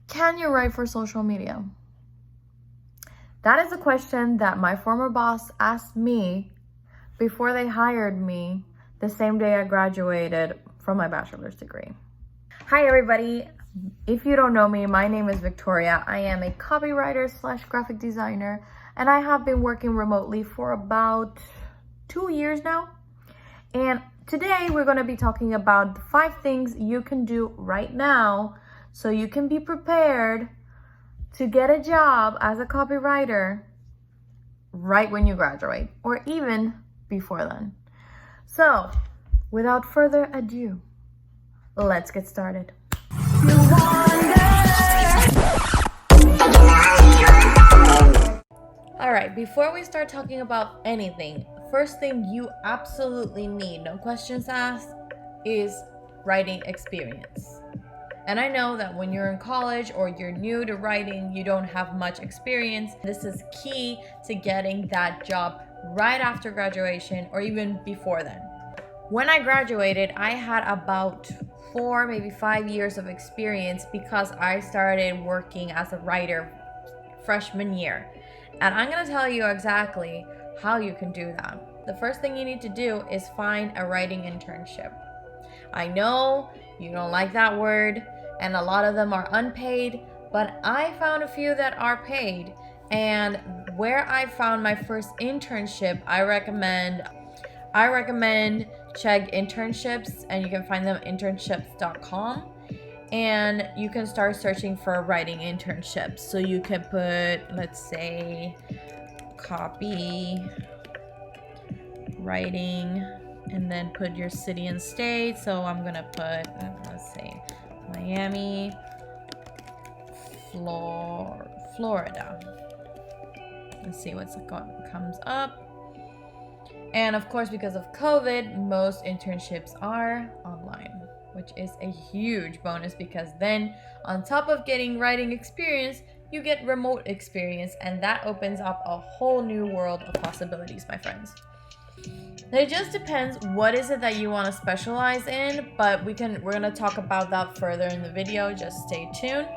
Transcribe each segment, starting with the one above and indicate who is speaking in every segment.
Speaker 1: Can you write for social media? That is a question that my former boss asked me before they hired me the same day I graduated from my bachelor's degree. Hi everybody. If you don't know me, my name is Victoria. I am a copywriter / graphic designer, and I have been working remotely for about 2 years now. And today we're going to be talking about the 5 things you can do right now so you can be prepared to get a job as a copywriter right when you graduate, or even before then. So, without further ado, let's get started. All right, before we start talking about anything, first thing you absolutely need, no questions asked, is writing experience. And I know that when you're in college or you're new to writing, you don't have much experience. This is key to getting that job right after graduation or even before then. When I graduated, I had about 4, maybe 5 years of experience because I started working as a writer freshman year. And I'm gonna tell you exactly how you can do that. The first thing you need to do is find a writing internship. I know you don't like that word, and a lot of them are unpaid, but I found a few that are paid. And where I found my first internship, I recommend check internships, and you can find them internships.com. And you can start searching for writing internships. So you can put, let's say, copywriting, and then put your city and state. So I'm gonna put, let's say, Miami, Florida. Let's see what comes up. And of course, because of COVID, most internships are online, which is a huge bonus, because then on top of getting writing experience, you get remote experience, and that opens up a whole new world of possibilities, my friends. It just depends what is it that you want to specialize in, but we're going to talk about that further in the video. Just stay tuned.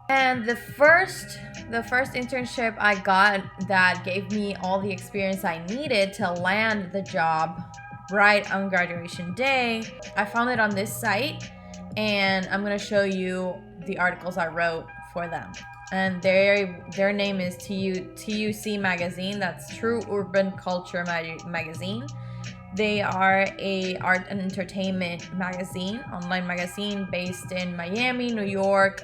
Speaker 1: And the first internship I got that gave me all the experience I needed to land the job right on graduation day, I found it on this site, and I'm going to show you the articles I wrote for them. And their name is TUC Magazine. That's True Urban Culture Magazine. They are a art and entertainment magazine, online magazine based in Miami, New York,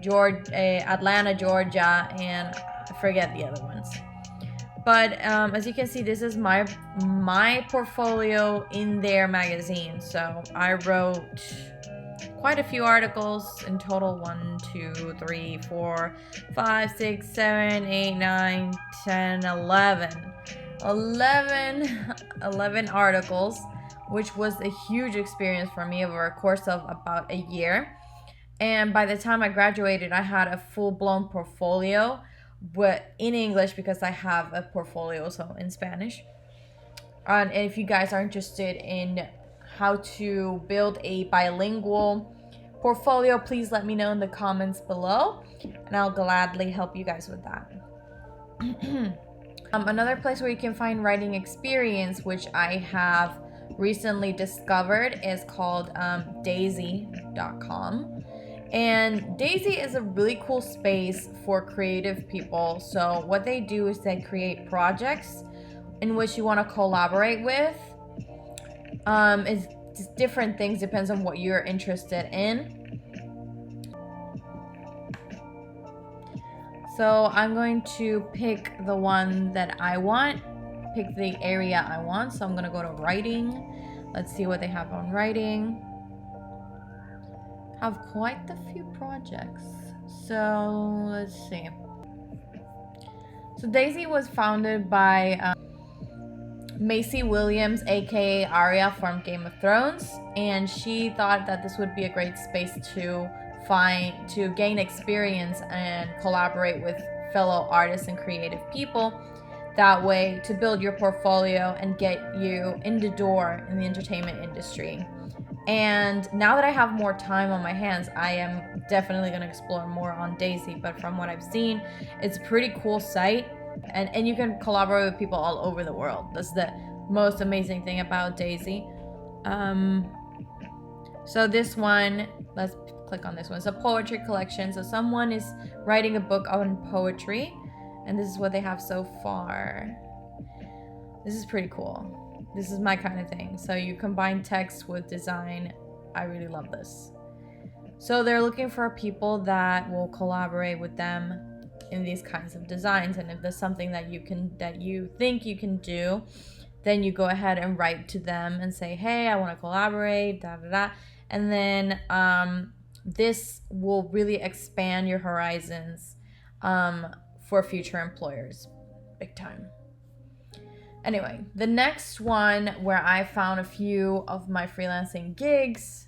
Speaker 1: Atlanta, Georgia, and I forget the other ones. But as you can see, this is my portfolio in their magazine. So I wrote quite a few articles in total. 1, 2, 3, 4, 5, 6, 7, 8, 9, 10, 11 articles, which was a huge experience for me over a course of about a year. And by the time I graduated, I had a full-blown portfolio, but in English, because I have a portfolio also in Spanish. And if you guys are interested in how to build a bilingual portfolio, please let me know in the comments below, and I'll gladly help you guys with that. Another place where you can find writing experience, which I have recently discovered, is called Daisy.com. And Daisy is a really cool space for creative people. So what they do is they create projects in which you want to collaborate with. It's just different things, depends on what you're interested in. So I'm going to pick the one that I want, pick the area I want. So I'm going to go to writing. Let's see what they have on writing. Have quite a few projects. So let's see. So Daisy was founded by Maisie Williams, aka Arya from Game of Thrones, and she thought that this would be a great space to gain experience and collaborate with fellow artists and creative people. That way, to build your portfolio and get you in the door in the entertainment industry. And now that I have more time on my hands, I am definitely going to explore more on Daisy. But from what I've seen, it's a pretty cool site. And you can collaborate with people all over the world. That's the most amazing thing about Daisy. So this one, let's click on this one. It's a poetry collection. So someone is writing a book on poetry. And this is what they have so far. This is pretty cool. This is my kind of thing. So you combine text with design. I really love this. So they're looking for people that will collaborate with them in these kinds of designs. And if there's something that you think you can do, then you go ahead and write to them and say, hey, I want to collaborate, da da da. And then this will really expand your horizons for future employers. Big time. Anyway, the next one where I found a few of my freelancing gigs,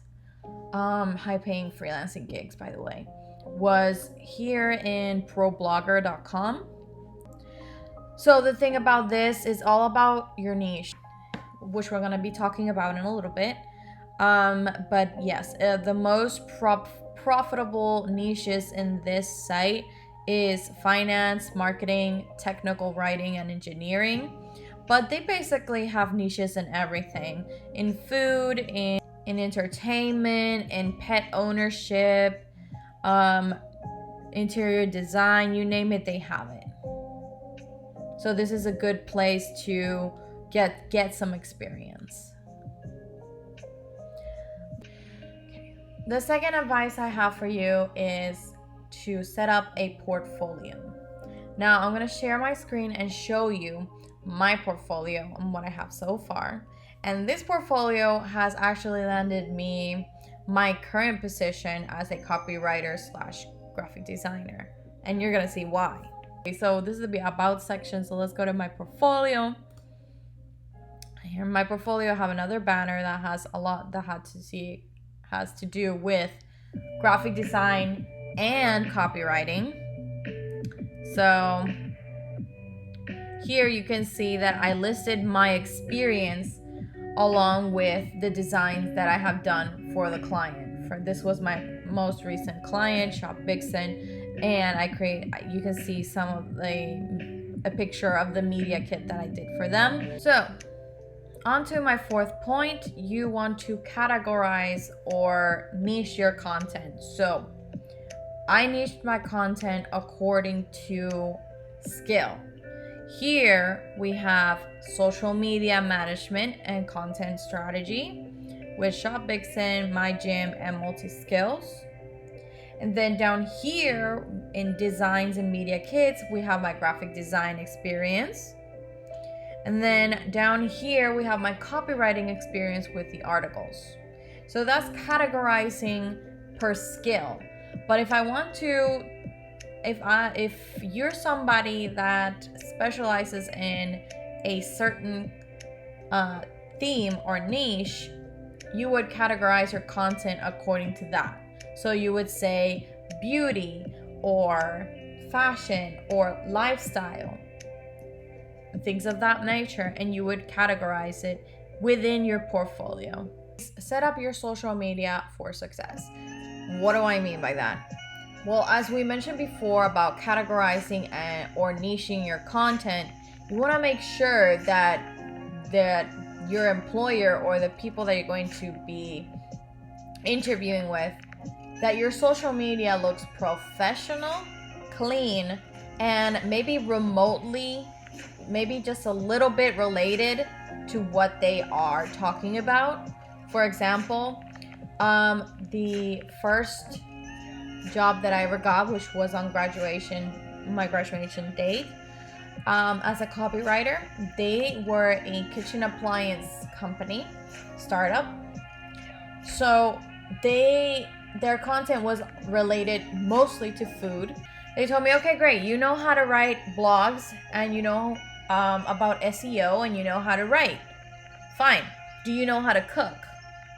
Speaker 1: high-paying freelancing gigs, by the way, was here in ProBlogger.com. So the thing about this is all about your niche, which we're going to be talking about in a little bit. But yes, the most profitable niches in this site is finance, marketing, technical writing, and engineering. But they basically have niches in everything. In food, in entertainment, in pet ownership, interior design, you name it, they have it. So this is a good place to get some experience. Okay. The second advice I have for you is to set up a portfolio. Now I'm going to share my screen and show you my portfolio and what I have so far. And this portfolio has actually landed me my current position as a copywriter / graphic designer. And you're gonna see why. Okay, so this is the about section. So let's go to my portfolio. Here in my portfolio, I have another banner that has a lot that has to do with graphic design and copywriting. So here you can see that I listed my experience along with the designs that I have done for the client. This was my most recent client, Shop Vixen, and you can see some of a picture of the media kit that I did for them. So on to my fourth point, you want to categorize or niche your content. So I niched my content according to skill. Here we have social media management and content strategy with Shop Vixen, My Gym, and Multi Skills. And then down here in designs and media kits, we have my graphic design experience. And then down here we have my copywriting experience with the articles. So that's categorizing per skill. But if I want to if you're somebody that specializes in a certain theme or niche, you would categorize your content according to that. So you would say beauty or fashion or lifestyle, things of that nature, and you would categorize it within your portfolio. Set up your social media for success. What do I mean by that? Well, as we mentioned before about categorizing or niching your content, you want to make sure that your employer or the people that you're going to be interviewing with, that your social media looks professional, clean, and maybe remotely, maybe just a little bit related to what they are talking about. For example, the first job that I ever got, which was on my graduation date, as a copywriter, they were a kitchen appliance company startup. So their content was related mostly to food. They told me, okay, great, you know how to write blogs and you know about SEO and you know how to write. Fine. Do you know how to cook?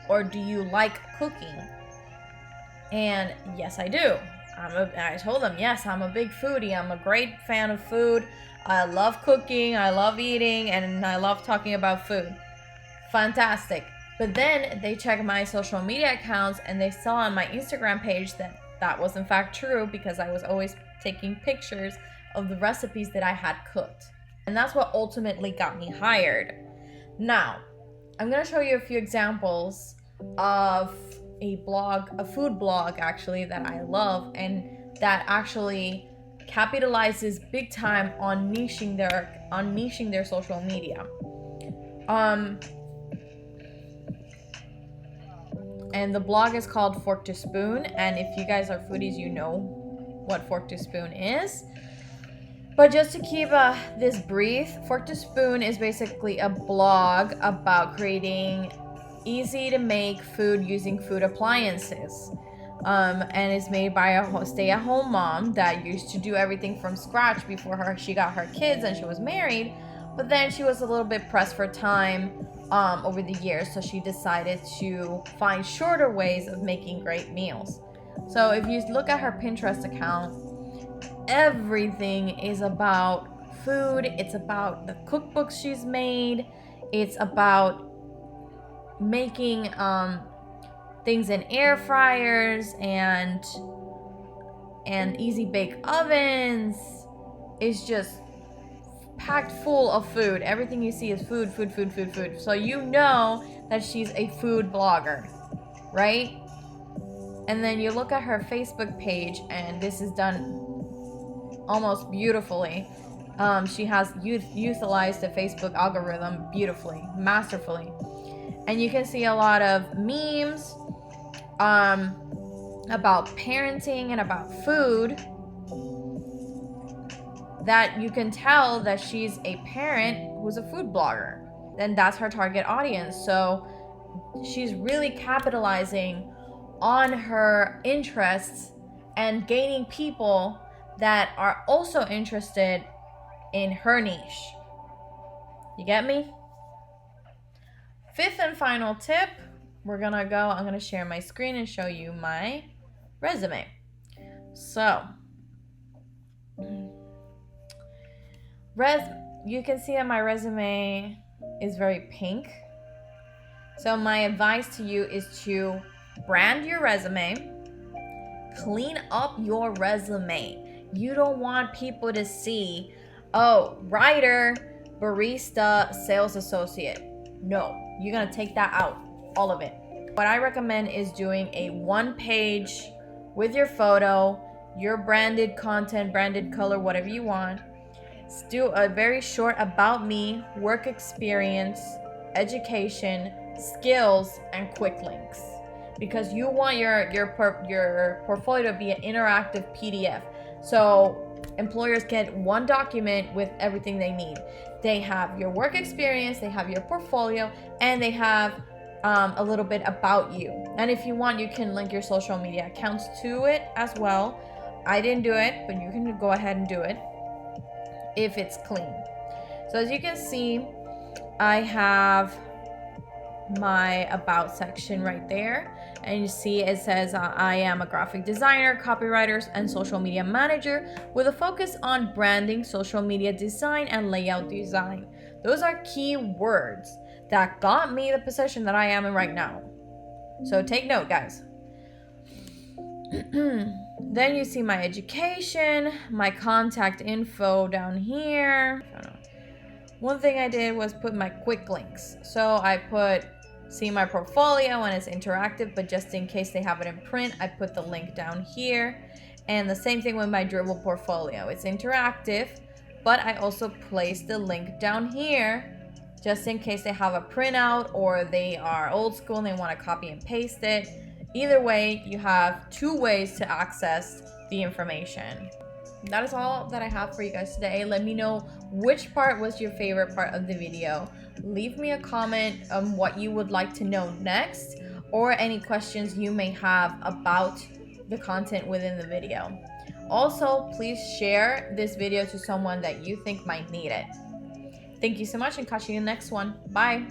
Speaker 1: Or do you like cooking? And yes, I do. I told them, yes, I'm a big foodie. I'm a great fan of food. I love cooking. I love eating. And I love talking about food. Fantastic. But then they checked my social media accounts and they saw on my Instagram page that that was in fact true, because I was always taking pictures of the recipes that I had cooked. And that's what ultimately got me hired. Now, I'm gonna show you a few examples of a food blog actually, that I love and that actually capitalizes big time on niching their social media. And the blog is called Fork to Spoon, and if you guys are foodies, you know what Fork to Spoon is. But just to keep this brief, Fork to Spoon is basically a blog about creating easy to make food using food appliances. And it's made by a stay-at-home mom that used to do everything from scratch before she got her kids and she was married. But then she was a little bit pressed for time over the years, so she decided to find shorter ways of making great meals. So if you look at her Pinterest account, everything is about food. It's about the cookbooks she's made. It's about making things in air fryers and easy bake ovens. It's just packed full of food. Everything you see is food. So you know that she's a food blogger, right? And then you look at her Facebook page, and this is done almost beautifully. She has utilized the Facebook algorithm beautifully, masterfully. And you can see a lot of memes about parenting and about food, that you can tell that she's a parent who's a food blogger. And that's her target audience. So she's really capitalizing on her interests and gaining people that are also interested in her niche. You get me? Fifth and final tip, I'm gonna share my screen and show you my resume. So, you can see that my resume is very pink. So my advice to you is to brand your resume, clean up your resume. You don't want people to see, oh, writer, barista, sales associate. No, you're gonna take that out, all of it. What I recommend is doing a 1-page with your photo, your branded content, branded color, whatever you want. Do a very short about me, work experience, education, skills, and quick links, because you want your portfolio to be an interactive PDF. So employers get one document with everything they need. They have your work experience, they have your portfolio, and they have a little bit about you. And if you want, you can link your social media accounts to it as well. I didn't do it, but you can go ahead and do it if it's clean. So as you can see, I have my about section right there, and you see it says I am a graphic designer, copywriter, and social media manager with a focus on branding, social media design, and layout design. Those are key words that got me the position that I am in right now. So take note, guys. Then you see my education, my contact info down here. One thing I did was put my quick links. So I put, see my portfolio, and it's interactive, but just in case they have it in print, I put the link down here. And the same thing with my dribble portfolio. It's interactive, but I also placed the link down here just in case they have a printout or they are old school and they want to copy and paste it. Either way, you have 2 ways to access the information. That is all that I have for you guys today. Let me know which part was your favorite part of the video. Leave me a comment on what you would like to know next, or any questions you may have about the content within the video. Also, please share this video to someone that you think might need it. Thank you so much, and catch you in the next one. Bye.